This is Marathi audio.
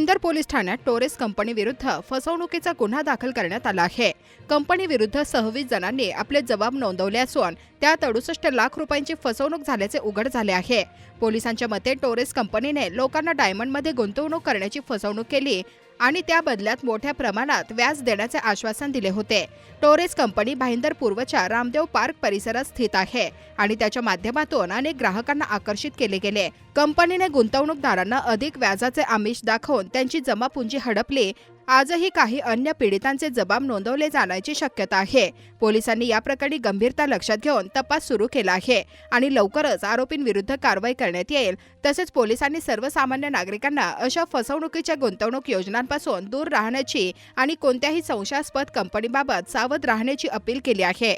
भाईंदर पोलीस ठाण्यात टोरेस कंपनी विरुद्ध फसवणुकीचा गुन्हा दाखल करण्यात आला आहे। कंपनी विरुद्ध 26 जणांनी आपले जबाब नोंदवले असून त्यात 68 लाख रुपयांची फसवणूक झाल्याचे उघड झाले आहे। पोलिसांच्या मते टोरेस कंपनीने लोकांना डायमंडमध्ये गुंतवणूक करण्याची फसवणूक केली आणि त्या बदल्यात मोठ्या प्रमाणात व्याज देण्याचे आश्वासन दिले होते। टोरेस कंपनी भाईंदर पूर्वच्या रामदेव पार्क परिसरात स्थित आहे आणि त्याच्या माध्यमातून अनेक ग्राहकांना आकर्षित केले गेले। कंपनीने गुंतवणूकदारांना अधिक व्याजाचे आमिष दाखवून त्यांची जमापुंजी हडपली। आजही काही अन्य पीडितांचे जबाब नोंदवले जाण्याची शक्यता आहे। पोलिसांनी या प्रकरणी गंभीरता लक्षात घेऊन तपास सुरू केला आहे आणि लवकरच आरोपींविरुद्ध कारवाई करण्यात येईल। तसेच पोलिसांनी सर्वसामान्य नागरिकांना अशा फसवणुकीच्या गुंतवणूक योजनांपासून दूर राहण्याची आणि कोणत्याही संशयास्पद कंपनीबाबत सावध राहण्याची अपील केली आहे।